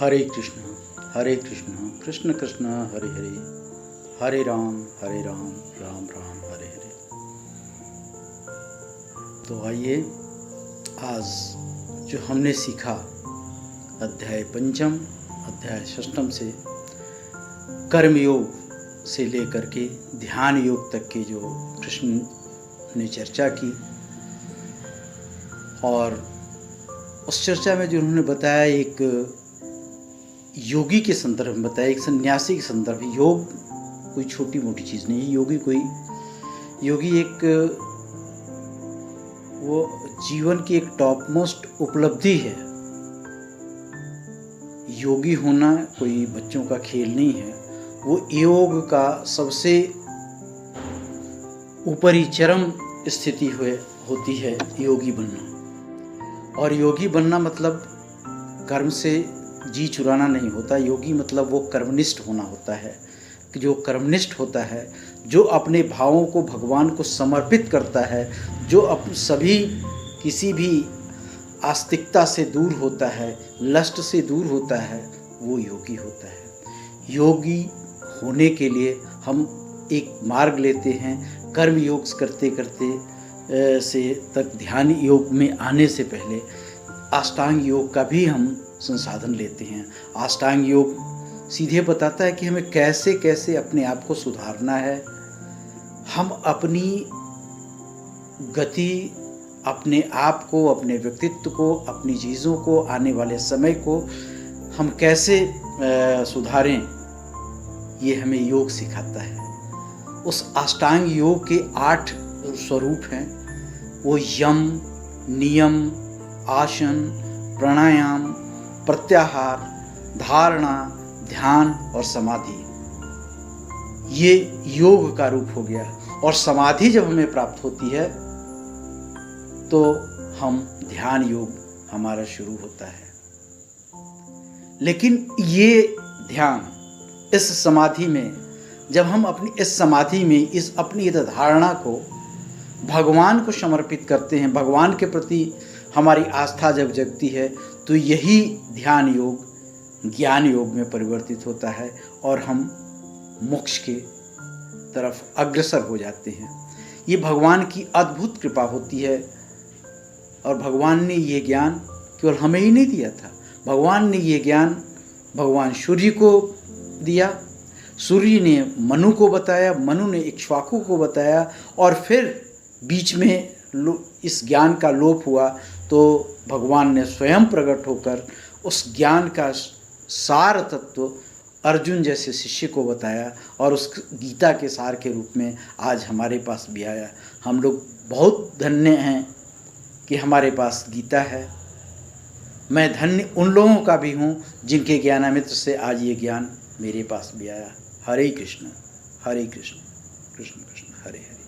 हरे कृष्ण कृष्ण कृष्ण हरे हरे, हरे राम राम राम हरे हरे। तो आइए आज जो हमने सीखा अध्याय पंचम अध्याय षष्ठम से कर्म योग से लेकर के ध्यान योग तक के जो कृष्ण ने चर्चा की, और उस चर्चा में जो उन्होंने बताया एक योगी के संदर्भ में बताया, एक सन्यासी के संदर्भ। योग कोई छोटी मोटी चीज़ नहीं है। योगी एक वो जीवन की एक टॉप मोस्ट उपलब्धि है। योगी होना कोई बच्चों का खेल नहीं है। वो योग का सबसे ऊपरी चरम स्थिति होती है योगी बनना। और योगी बनना मतलब कर्म से जी चुराना नहीं होता। योगी मतलब वो कर्मनिष्ठ होना होता है, कि जो कर्मनिष्ठ होता है, जो अपने भावों को भगवान को समर्पित करता है, जो सभी किसी भी आस्तिकता से दूर होता है, लस्ट से दूर होता है, वो योगी होता है। योगी होने के लिए हम एक मार्ग लेते हैं। कर्म योग करते करते से तक ध्यान योग में आने से पहले अष्टांग योग का भी हम संसाधन लेते हैं। अष्टांग योग सीधे बताता है कि हमें कैसे कैसे अपने आप को सुधारना है। हम अपनी गति, अपने आप को, अपने व्यक्तित्व को, अपनी चीज़ों को, आने वाले समय को हम कैसे सुधारें, ये हमें योग सिखाता है। उस अष्टांग योग के 8 स्वरूप हैं। वो यम, नियम, आसन, प्राणायाम, प्रत्याहार, धारणा, ध्यान और समाधि, ये योग का रूप हो गया। और समाधि जब हमें प्राप्त होती है तो हम ध्यान योग हमारा शुरू होता है। लेकिन ये ध्यान, इस समाधि में जब हम अपनी इस समाधि में इस अपनी धारणा को भगवान को समर्पित करते हैं, भगवान के प्रति हमारी आस्था जब जगती है, तो यही ध्यान योग ज्ञान योग में परिवर्तित होता है और हम मोक्ष के तरफ अग्रसर हो जाते हैं। ये भगवान की अद्भुत कृपा होती है। और भगवान ने ये ज्ञान केवल हमें ही नहीं दिया था। भगवान ने ये ज्ञान भगवान सूर्य को दिया, सूर्य ने मनु को बताया, मनु ने इक्ष्वाकु को बताया, और फिर बीच में इस ज्ञान का लोप हुआ तो भगवान ने स्वयं प्रकट होकर उस ज्ञान का सार तत्व अर्जुन जैसे शिष्य को बताया, और उस गीता के सार के रूप में आज हमारे पास भी आया। हम लोग बहुत धन्य हैं कि हमारे पास गीता है। मैं धन्य उन लोगों का भी हूँ जिनके ज्ञानामृत से आज ये ज्ञान मेरे पास भी आया। हरे कृष्ण कृष्ण कृष्ण हरे हरे।